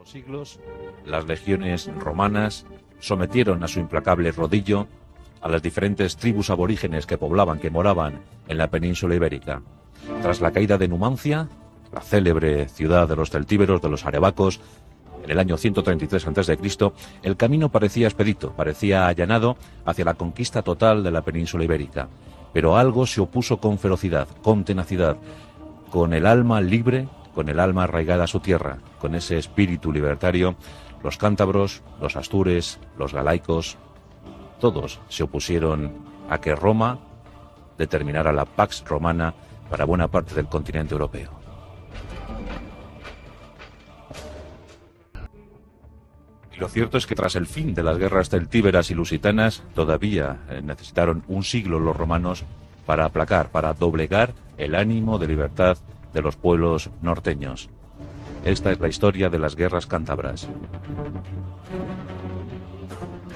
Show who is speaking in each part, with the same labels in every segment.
Speaker 1: Por siglos, las legiones romanas sometieron a su implacable rodillo a las diferentes tribus aborígenes que poblaban, que moraban en la península ibérica. Tras la caída de Numancia, la célebre ciudad de los celtíberos, de los arebacos, en el año 133 a.C., el camino parecía expedito, parecía allanado hacia la conquista total de la península ibérica. Pero algo se opuso con ferocidad, con tenacidad, con el alma libre, con el alma arraigada a su tierra, con ese espíritu libertario. Los cántabros, los astures, los galaicos, todos se opusieron a que Roma determinara la Pax Romana para buena parte del continente europeo. Y lo cierto es que tras el fin de las guerras celtíberas y lusitanas, todavía necesitaron un siglo los romanos para aplacar, para doblegar el ánimo de libertad de los pueblos norteños. Esta es la historia de las guerras cántabras.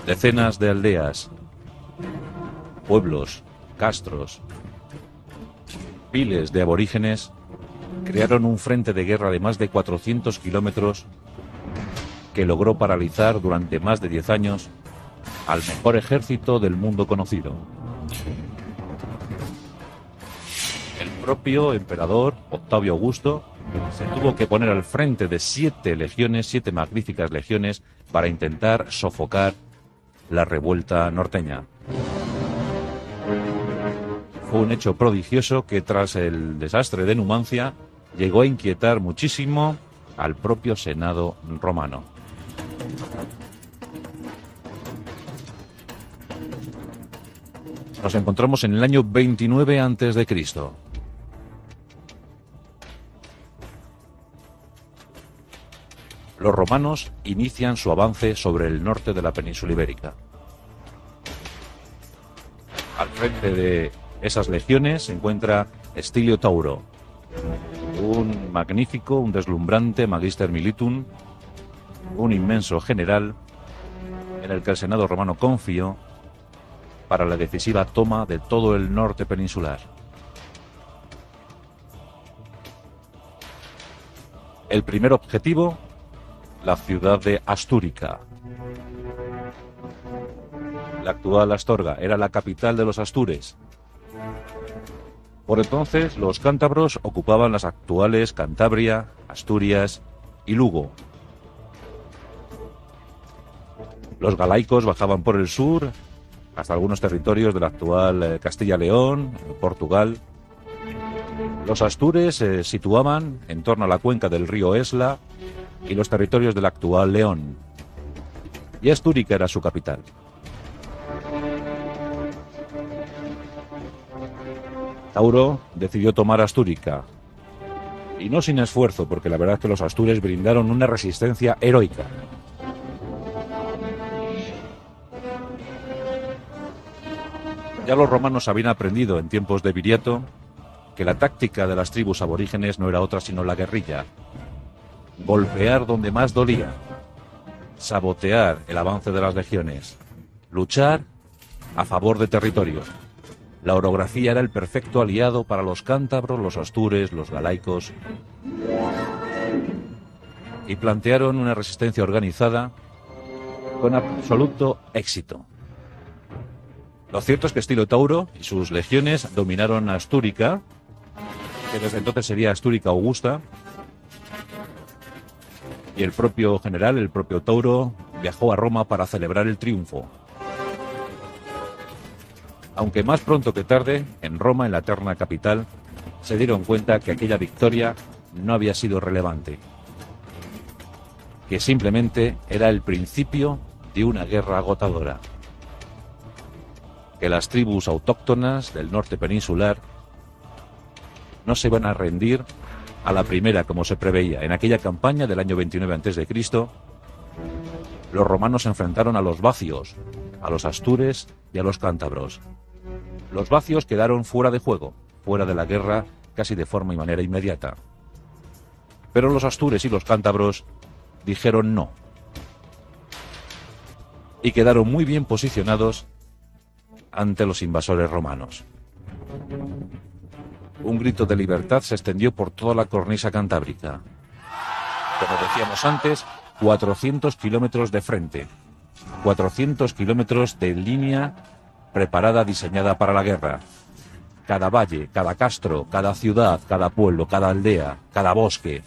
Speaker 1: Decenas de aldeas, pueblos, castros, miles de aborígenes crearon un frente de guerra de más de 400 kilómetros que logró paralizar durante más de 10 años al mejor ejército del mundo conocido. El propio emperador Octavio Augusto se tuvo que poner al frente de 7 legiones, 7 magníficas legiones, para intentar sofocar la revuelta norteña. Fue un hecho prodigioso que, tras el desastre de Numancia, llegó a inquietar muchísimo al propio Senado romano. Nos encontramos en el año 29 a.C. Los romanos inician su avance sobre el norte de la península ibérica. Al frente de esas legiones se encuentra Estilio Tauro, un magnífico, un deslumbrante magister militum, un inmenso general en el que el Senado romano confió para la decisiva toma de todo el norte peninsular. El primer objetivo, la ciudad de Astúrica. La actual Astorga era la capital de los astures. Por entonces, los cántabros ocupaban las actuales Cantabria, Asturias y Lugo. Los galaicos bajaban por el sur hasta algunos territorios de la actual Castilla-León, Portugal. Los astures se situaban en torno a la cuenca del río Esla y los territorios del actual León. Y Astúrica era su capital. Tauro decidió tomar Astúrica, y no sin esfuerzo, porque la verdad es que los astures brindaron una resistencia heroica. Ya los romanos habían aprendido en tiempos de Viriato que la táctica de las tribus aborígenes no era otra sino la guerrilla. Golpear donde más dolía, sabotear el avance de las legiones, luchar a favor de territorios. La orografía era el perfecto aliado para los cántabros, los astures, los galaicos, y plantearon una resistencia organizada con absoluto éxito. Lo cierto es que Estilio Tauro y sus legiones dominaron Astúrica, que desde entonces sería Astúrica Augusta, y el propio general, el propio Tauro, viajó a Roma para celebrar el triunfo. Aunque más pronto que tarde, en Roma, en la eterna capital, se dieron cuenta que aquella victoria no había sido relevante, que simplemente era el principio de una guerra agotadora, que las tribus autóctonas del norte peninsular no se iban a rendir a la primera, como se preveía. En aquella campaña del año 29 a.C., los romanos se enfrentaron a los vacios, a los astures y a los cántabros. Los vacios quedaron fuera de juego, fuera de la guerra, casi de forma y manera inmediata. Pero los astures y los cántabros dijeron no, y quedaron muy bien posicionados ante los invasores romanos. Un grito de libertad se extendió por toda la cornisa cantábrica. Como decíamos antes, 400 kilómetros de frente, 400 kilómetros de línea preparada, diseñada para la guerra. Cada valle, cada castro, cada ciudad, cada pueblo, cada aldea, cada bosque,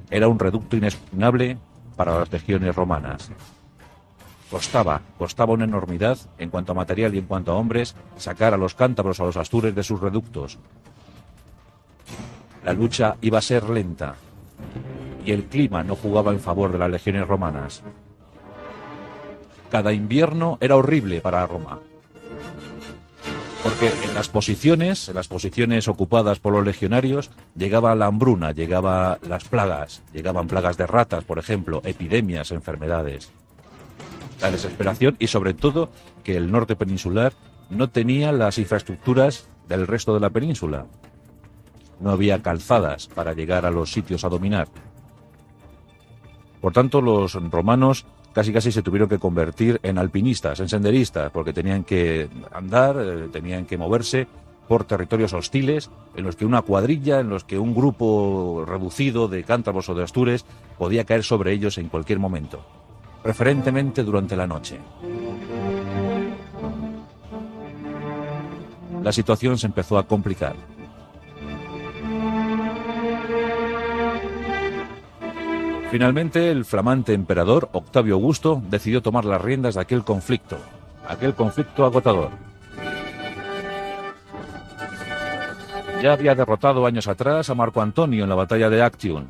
Speaker 1: era un reducto inexpugnable para las legiones romanas. Costaba una enormidad, en cuanto a material y en cuanto a hombres, sacar a los cántabros o a los astures de sus reductos. La lucha iba a ser lenta, y el clima no jugaba en favor de las legiones romanas. Cada invierno era horrible para Roma, porque en las posiciones ocupadas por los legionarios, llegaba la hambruna, llegaban las plagas, llegaban plagas de ratas, por ejemplo, epidemias, enfermedades. La desesperación y sobre todo que el norte peninsular no tenía las infraestructuras del resto de la península. No había calzadas para llegar a los sitios a dominar. Por tanto, los romanos casi se tuvieron que convertir en alpinistas, en senderistas, porque tenían que andar, tenían que moverse por territorios hostiles, en los que una cuadrilla, en los que un grupo reducido de cántabros o de astures podía caer sobre ellos en cualquier momento, preferentemente durante la noche. La situación se empezó a complicar. Finalmente, el flamante emperador Octavio Augusto decidió tomar las riendas de aquel conflicto agotador. Ya había derrotado años atrás a Marco Antonio en la batalla de Actium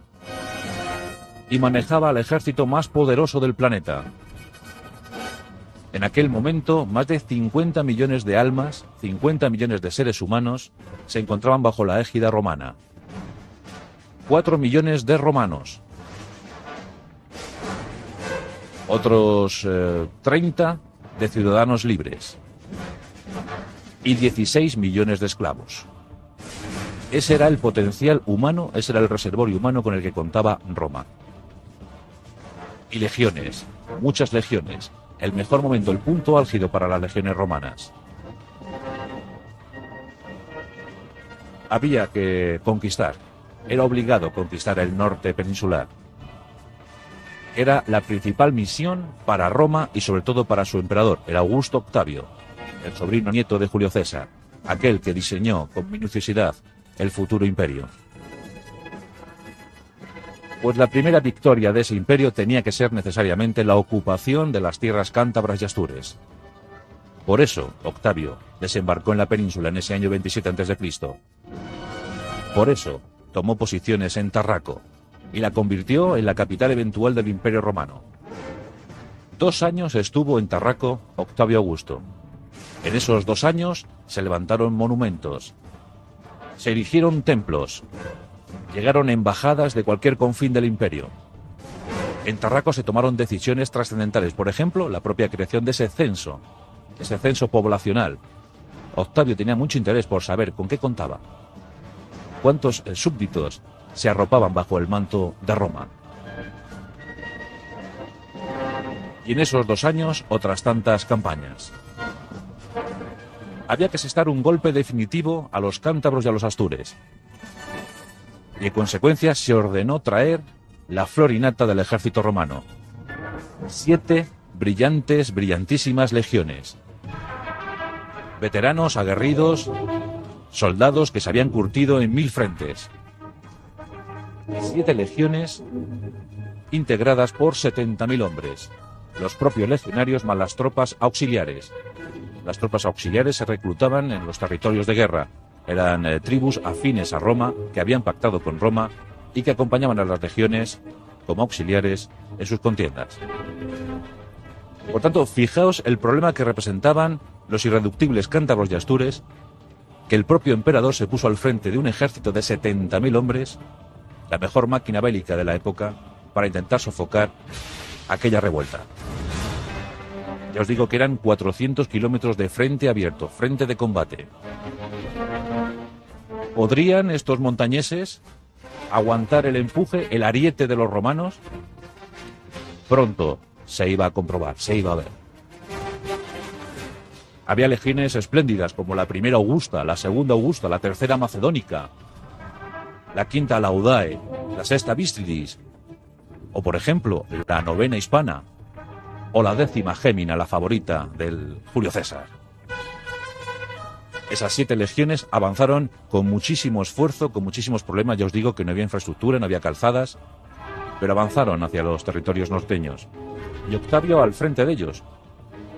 Speaker 1: y manejaba al ejército más poderoso del planeta. En aquel momento, más de 50 millones de almas, 50 millones de seres humanos, se encontraban bajo la égida romana. 4 millones de romanos. Otros 30 de ciudadanos libres. Y 16 millones de esclavos. Ese era el potencial humano, ese era el reservorio humano con el que contaba Roma. Y legiones, muchas legiones. El mejor momento, el punto álgido para las legiones romanas. Había que conquistar, era obligado conquistar el norte peninsular. Era la principal misión para Roma y sobre todo para su emperador, el Augusto Octavio, el sobrino nieto de Julio César, aquel que diseñó con minuciosidad el futuro imperio. Pues la primera victoria de ese imperio tenía que ser necesariamente la ocupación de las tierras cántabras y astures. Por eso, Octavio desembarcó en la península en ese año 27 a.C. Por eso, tomó posiciones en Tarraco y la convirtió en la capital eventual del Imperio Romano. 2 años estuvo en Tarraco Octavio Augusto. En esos 2 años se levantaron monumentos, se erigieron templos, llegaron embajadas de cualquier confín del imperio. En Tarraco se tomaron decisiones trascendentales, por ejemplo, la propia creación de ese censo poblacional. Octavio tenía mucho interés por saber con qué contaba, cuántos súbditos se arropaban bajo el manto de Roma. Y en esos 2 años, otras tantas campañas. Había que asestar un golpe definitivo a los cántabros y a los astures. Y en consecuencia se ordenó traer la flor y nata del ejército romano. 7 brillantísimas legiones. Veteranos, aguerridos, soldados que se habían curtido en 1000 frentes. 7 legiones integradas por 70.000 hombres. Los propios legionarios más las tropas auxiliares. Las tropas auxiliares se reclutaban en los territorios de guerra. Eran tribus afines a Roma, que habían pactado con Roma y que acompañaban a las legiones como auxiliares en sus contiendas. Por tanto, fijaos el problema que representaban los irreductibles cántabros y astures, que el propio emperador se puso al frente de un ejército de 70.000 hombres, la mejor máquina bélica de la época, para intentar sofocar aquella revuelta. Ya os digo que eran 400 kilómetros de frente abierto, frente de combate. ¿Podrían estos montañeses aguantar el empuje, el ariete de los romanos? Pronto se iba a comprobar, se iba a ver. Había legiones espléndidas como la primera Augusta, la segunda Augusta, la tercera Macedónica, la quinta Laudae, la sexta Vistridis, o por ejemplo la 9ª Hispana, o la 10ª Gémina, la favorita del Julio César. Esas 7 legiones avanzaron con muchísimo esfuerzo, con muchísimos problemas. Ya os digo que no había infraestructura, no había calzadas, pero avanzaron hacia los territorios norteños. Y Octavio al frente de ellos.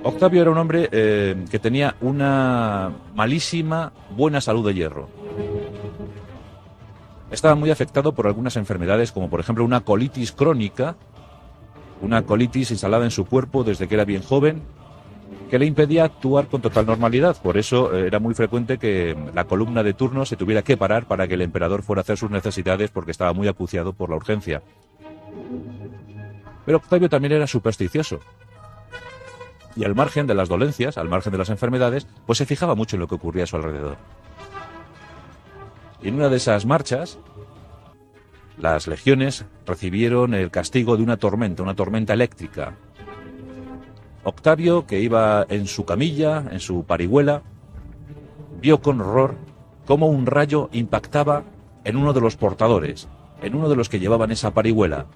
Speaker 1: Octavio era un hombre que tenía una malísima buena salud de hierro. Estaba muy afectado por algunas enfermedades, como por ejemplo una colitis crónica, una colitis instalada en su cuerpo desde que era bien joven, que le impedía actuar con total normalidad. Por eso era muy frecuente que la columna de turno se tuviera que parar para que el emperador fuera a hacer sus necesidades, porque estaba muy acuciado por la urgencia. Pero Octavio también era supersticioso. Y al margen de las dolencias, al margen de las enfermedades, pues se fijaba mucho en lo que ocurría a su alrededor. Y en una de esas marchas, las legiones recibieron el castigo de una tormenta eléctrica. Octavio, que iba en su camilla, en su parihuela, vio con horror cómo un rayo impactaba en uno de los portadores, en uno de los que llevaban esa parihuela.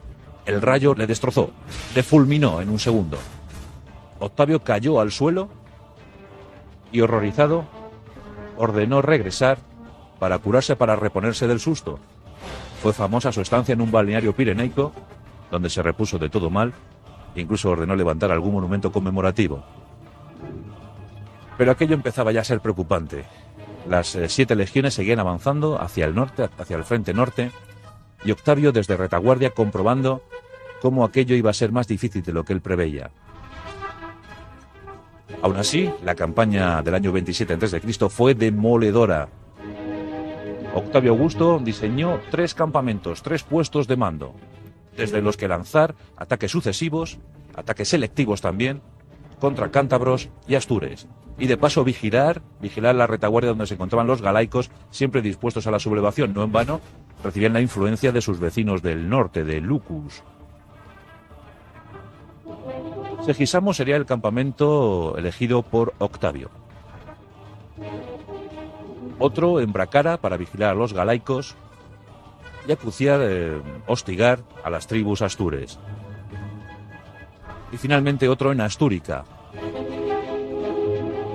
Speaker 1: El rayo le destrozó, le fulminó en un segundo. Octavio cayó al suelo y, horrorizado, ordenó regresar para curarse, para reponerse del susto. Fue famosa su estancia en un balneario pirenaico, donde se repuso de todo mal, e incluso ordenó levantar algún monumento conmemorativo. Pero aquello empezaba ya a ser preocupante. Las 7 legiones seguían avanzando hacia el norte, hacia el frente norte, y Octavio desde retaguardia comprobando cómo aquello iba a ser más difícil de lo que él preveía. Aún así, la campaña del año 27 a.C. fue demoledora. Octavio Augusto diseñó 3 campamentos, 3 puestos de mando, desde los que lanzar ataques sucesivos, ataques selectivos también, contra cántabros y astures. Y de paso vigilar la retaguardia donde se encontraban los galaicos, siempre dispuestos a la sublevación. No en vano recibían la influencia de sus vecinos del norte, de Lucus. Segisamo sería el campamento elegido por Octavio. Otro en Bracara para vigilar a los galaicos y acuciar, hostigar a las tribus astures. Y finalmente otro en Astúrica,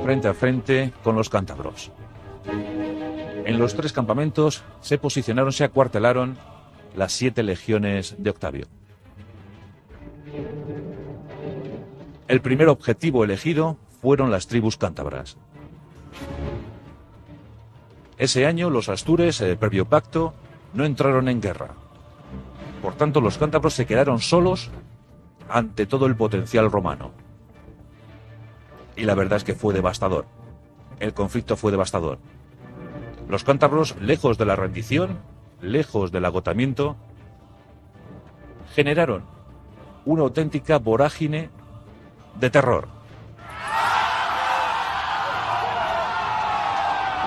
Speaker 1: frente a frente con los cántabros. En los 3 campamentos se posicionaron, se acuartelaron las 7 legiones de Octavio. El primer objetivo elegido fueron las tribus cántabras. Ese año los astures, previo pacto, no entraron en guerra. Por tanto, los cántabros se quedaron solos ante todo el potencial romano. Y la verdad es que fue devastador. El conflicto fue devastador. Los cántabros, lejos de la rendición, lejos del agotamiento, generaron una auténtica vorágine de terror.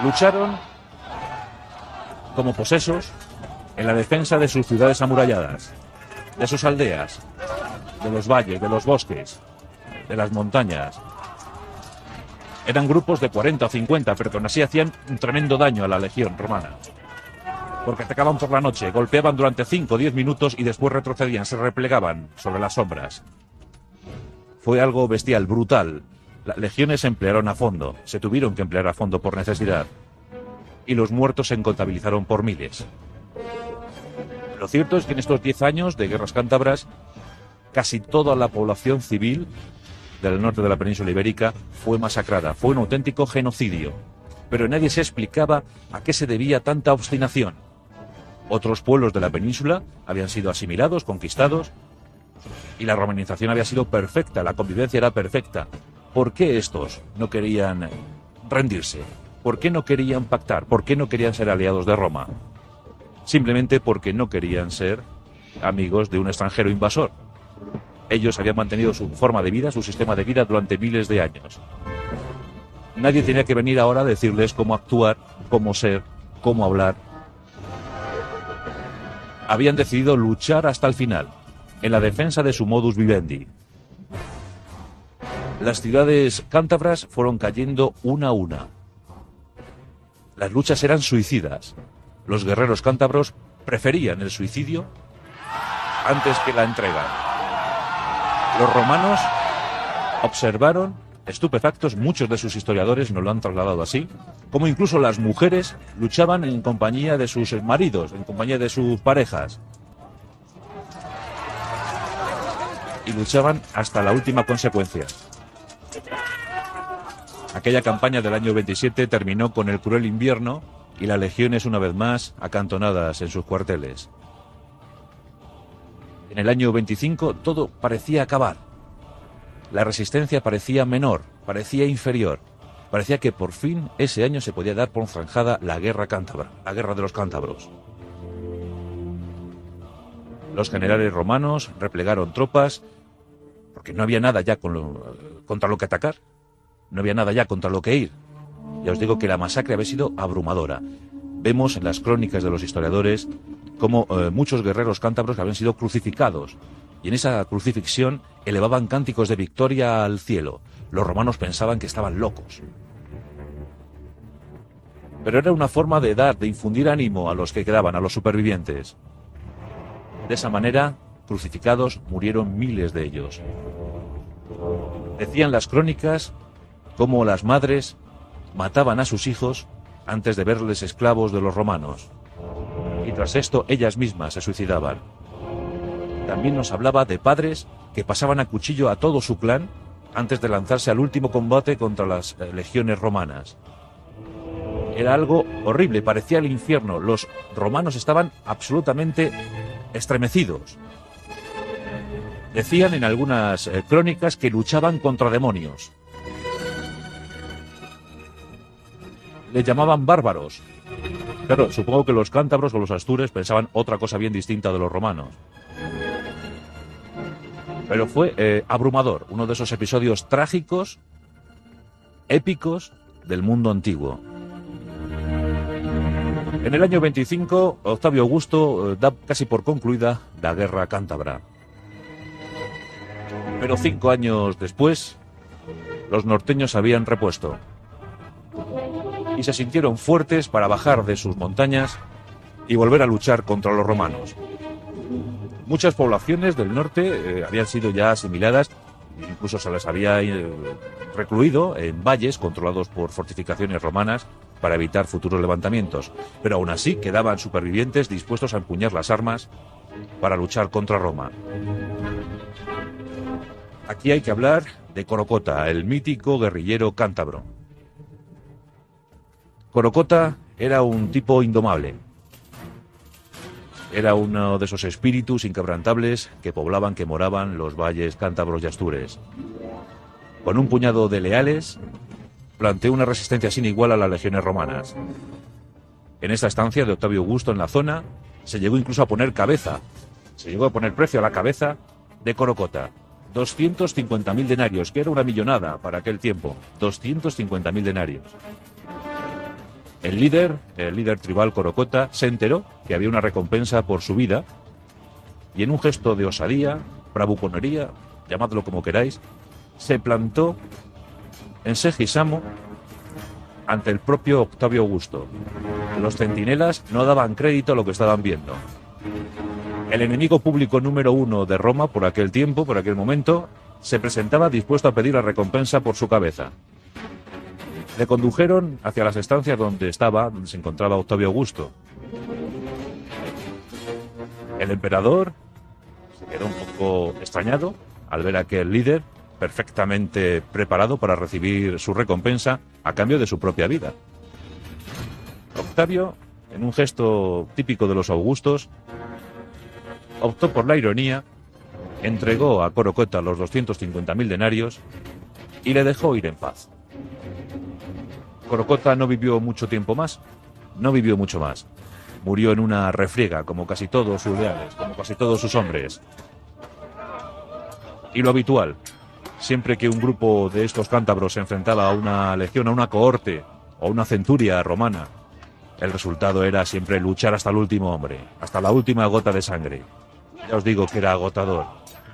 Speaker 1: Lucharon como posesos en la defensa de sus ciudades amuralladas, de sus aldeas, de los valles, de los bosques, de las montañas. Eran grupos de 40 o 50, pero aún así hacían un tremendo daño a la legión romana. Porque atacaban por la noche, golpeaban durante 5 o 10 minutos y después retrocedían, se replegaban sobre las sombras. Fue algo bestial, brutal. Las legiones se emplearon a fondo, se tuvieron que emplear a fondo por necesidad. Y los muertos se contabilizaron por miles. Lo cierto es que en estos 10 años de guerras cántabras, casi toda la población civil del norte de la península ibérica fue masacrada. Fue un auténtico genocidio. Pero nadie se explicaba a qué se debía tanta obstinación. Otros pueblos de la península habían sido asimilados, conquistados, y la romanización había sido perfecta, la convivencia era perfecta. ¿Por qué estos no querían rendirse? ¿Por qué no querían pactar? ¿Por qué no querían ser aliados de Roma? Simplemente porque no querían ser amigos de un extranjero invasor. Ellos habían mantenido su forma de vida, su sistema de vida durante miles de años. Nadie tenía que venir ahora a decirles cómo actuar, cómo ser, cómo hablar. Habían decidido luchar hasta el final, en la defensa de su modus vivendi. Las ciudades cántabras fueron cayendo una a una. Las luchas eran suicidas. Los guerreros cántabros preferían el suicidio antes que la entrega. Los romanos observaron, estupefactos, muchos de sus historiadores nos lo han trasladado así, como incluso las mujeres luchaban en compañía de sus maridos, en compañía de sus parejas. Y luchaban hasta la última consecuencia. Aquella campaña del año 27 terminó con el cruel invierno y las legiones una vez más acantonadas en sus cuarteles. En el año 25 todo parecía acabar. La resistencia parecía menor, parecía inferior. Parecía que por fin ese año se podía dar por zanjada la guerra cántabra, la guerra de los cántabros. Los generales romanos replegaron tropas porque no había nada ya contra lo que atacar, no había nada ya contra lo que ir. Ya os digo que la masacre había sido abrumadora. Vemos en las crónicas de los historiadores cómo muchos guerreros cántabros habían sido crucificados, y en esa crucifixión elevaban cánticos de victoria al cielo. Los romanos pensaban que estaban locos. Pero era una forma de infundir ánimo a los que quedaban, a los supervivientes. De esa manera, crucificados, murieron miles de ellos. Decían las crónicas cómo las madres mataban a sus hijos antes de verles esclavos de los romanos. Y tras esto, ellas mismas se suicidaban. También nos hablaba de padres que pasaban a cuchillo a todo su clan antes de lanzarse al último combate contra las legiones romanas. Era algo horrible, parecía el infierno. Los romanos estaban absolutamente estremecidos. Decían en algunas crónicas que luchaban contra demonios. Les llamaban bárbaros. Claro, supongo que los cántabros o los astures pensaban otra cosa bien distinta de los romanos. Pero fue abrumador, uno de esos episodios trágicos, épicos del mundo antiguo. En el año 25, Octavio Augusto da casi por concluida la guerra cántabra. Pero 5 años después, los norteños se habían repuesto y se sintieron fuertes para bajar de sus montañas y volver a luchar contra los romanos. Muchas poblaciones del norte habían sido ya asimiladas, incluso se las había recluido en valles controlados por fortificaciones romanas para evitar futuros levantamientos, pero aún así quedaban supervivientes dispuestos a empuñar las armas para luchar contra Roma. Aquí hay que hablar de Corocota, el mítico guerrillero cántabro. Corocota era un tipo indomable. Era uno de esos espíritus inquebrantables que poblaban, que moraban los valles cántabros y astures. Con un puñado de leales, planteó una resistencia sin igual a las legiones romanas. En esta estancia de Octavio Augusto en la zona, se llegó incluso a poner precio a la cabeza de Corocota. 250.000 denarios, que era una millonada para aquel tiempo. 250.000 denarios. El líder tribal Corocota, se enteró que había una recompensa por su vida y en un gesto de osadía, bravuconería, llamadlo como queráis, se plantó en Segisamo ante el propio Octavio Augusto. Los centinelas no daban crédito a lo que estaban viendo. El enemigo público número 1 de Roma por aquel tiempo, por aquel momento, se presentaba dispuesto a pedir la recompensa por su cabeza. Le condujeron hacia las estancias donde se encontraba Octavio Augusto. El emperador se quedó un poco extrañado al ver a aquel líder perfectamente preparado para recibir su recompensa a cambio de su propia vida. Octavio, en un gesto típico de los augustos, optó por la ironía, entregó a Corocota los 250.000 denarios y le dejó ir en paz. Corocota no vivió mucho tiempo más, Murió en una refriega, como casi todos sus leales, como casi todos sus hombres. Y lo habitual, siempre que un grupo de estos cántabros se enfrentaba a una legión, a una cohorte o a una centuria romana, el resultado era siempre luchar hasta el último hombre, hasta la última gota de sangre. Ya os digo que era agotador.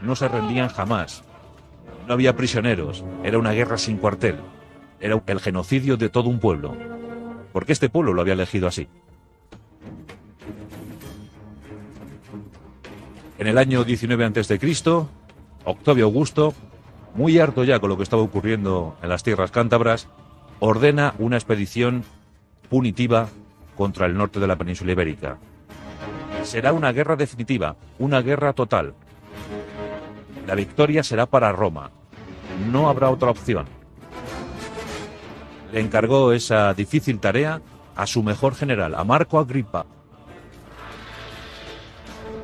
Speaker 1: No se rendían jamás. No había prisioneros. Era una guerra sin cuartel. Era el genocidio de todo un pueblo. Porque este pueblo lo había elegido así. En el año 19 a.C., Octavio Augusto, muy harto ya con lo que estaba ocurriendo en las tierras cántabras, ordena una expedición punitiva contra el norte de la península ibérica. Será una guerra definitiva, una guerra total. La victoria será para Roma. No habrá otra opción. Le encargó esa difícil tarea a su mejor general, a Marco Agripa.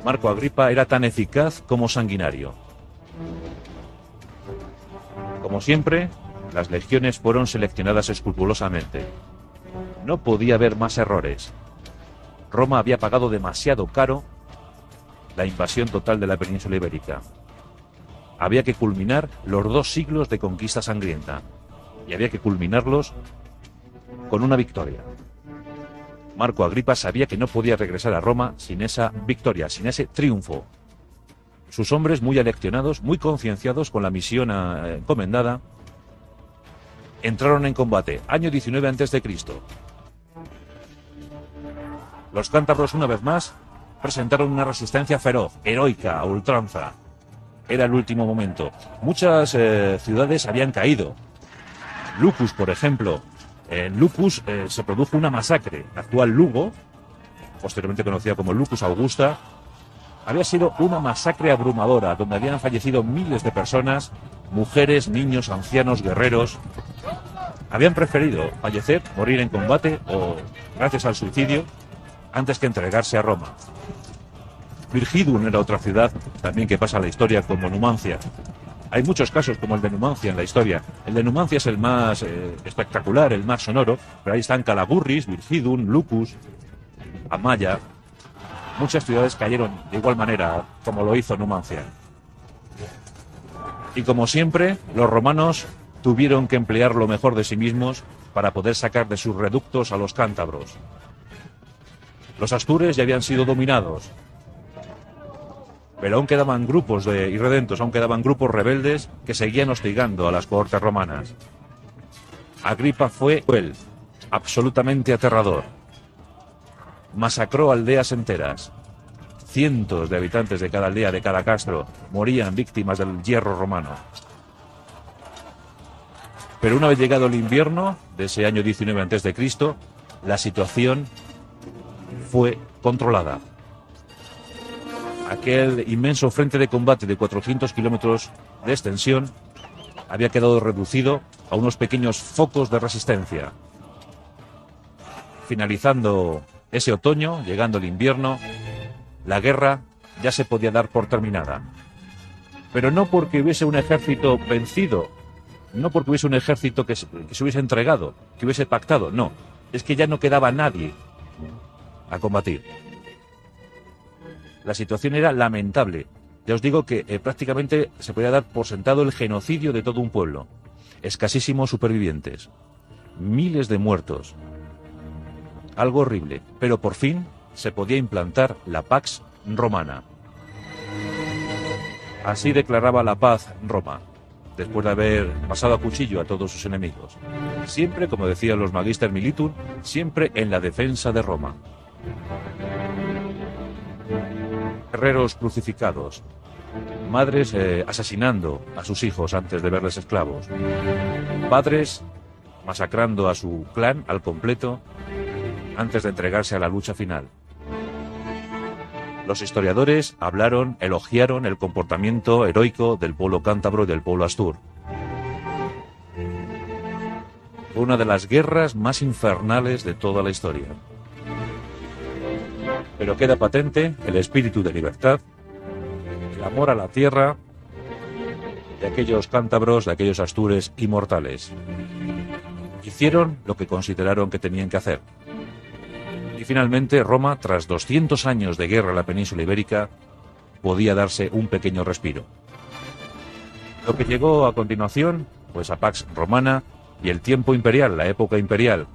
Speaker 1: Marco Agripa era tan eficaz como sanguinario. Como siempre, las legiones fueron seleccionadas escrupulosamente. No podía haber más errores. Roma había pagado demasiado caro la invasión total de la península ibérica. Había que culminar los 2 siglos de conquista sangrienta. Y había que culminarlos con una victoria. Marco Agripa sabía que no podía regresar a Roma sin esa victoria, sin ese triunfo. Sus hombres, muy aleccionados, muy concienciados con la misión encomendada, entraron en combate. Año 19 a.C. Los cántabros, una vez más, presentaron una resistencia feroz, heroica, a ultranza. Era el último momento. Muchas ciudades habían caído. Lucus, por ejemplo. En Lucus se produjo una masacre. La actual Lugo, posteriormente conocida como Lucus Augusta, había sido una masacre abrumadora, donde habían fallecido miles de personas, mujeres, niños, ancianos, guerreros. Habían preferido fallecer, morir en combate o gracias al suicidio, antes que entregarse a Roma. Virgidum era otra ciudad también que pasa a la historia como Numancia. Hay muchos casos como el de Numancia en la historia. El de Numancia es el más espectacular, el más sonoro, pero ahí están Calagurris, Virgidum, Lucus, Amaya. Muchas ciudades cayeron de igual manera como lo hizo Numancia. Y como siempre, los romanos tuvieron que emplear lo mejor de sí mismos para poder sacar de sus reductos a los cántabros. Los astures ya habían sido dominados, pero aún quedaban grupos de irredentos, aún quedaban grupos rebeldes que seguían hostigando a las cohortes romanas. Agripa fue cruel, absolutamente aterrador. Masacró aldeas enteras. Cientos de habitantes de cada aldea, de cada castro, morían víctimas del hierro romano. Pero una vez llegado el invierno de ese año 19 a.C., la situación fue controlada. Aquel inmenso frente de combate de 400 kilómetros de extensión había quedado reducido a unos pequeños focos de resistencia. Finalizando ese otoño, llegando el invierno, la guerra ya se podía dar por terminada. Pero no porque hubiese un ejército vencido, no porque hubiese un ejército que se hubiese entregado, que hubiese pactado, no. Es que ya no quedaba nadie a combatir. La situación era lamentable. Ya os digo que prácticamente se podía dar por sentado el genocidio de todo un pueblo. Escasísimos supervivientes. Miles de muertos. Algo horrible. Pero por fin se podía implantar la Pax Romana. Así declaraba la paz Roma, después de haber pasado a cuchillo a todos sus enemigos. Siempre, como decían los Magister Militum, siempre en la defensa de Roma. Guerreros crucificados, madres asesinando a sus hijos antes de verles esclavos, padres masacrando a su clan al completo antes de entregarse a la lucha final. Los historiadores hablaron, elogiaron el comportamiento heroico del pueblo cántabro y del pueblo astur. Fue una de las guerras más infernales de toda la historia. Pero queda patente el espíritu de libertad, el amor a la tierra de aquellos cántabros, de aquellos astures inmortales. Hicieron lo que consideraron que tenían que hacer. Y finalmente Roma, tras 200 años de guerra en la península ibérica, podía darse un pequeño respiro. Lo que llegó a continuación, pues a Pax Romana y el tiempo imperial, la época imperial.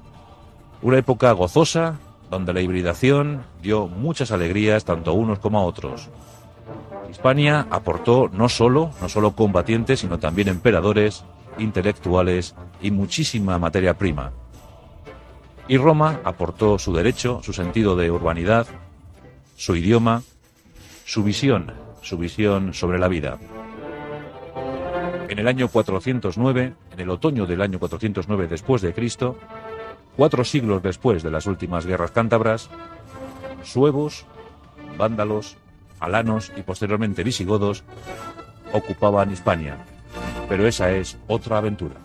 Speaker 1: Una época gozosa, donde la hibridación dio muchas alegrías tanto a unos como a otros. Hispania aportó no solo combatientes, sino también emperadores, intelectuales y muchísima materia prima. Y Roma aportó su derecho, su sentido de urbanidad, su idioma, su visión su visión sobre la vida. En el año 409, en el otoño del año 409 después de Cristo, 4 siglos después de las últimas guerras cántabras, suevos, vándalos, alanos y posteriormente visigodos ocupaban Hispania. Pero esa es otra aventura.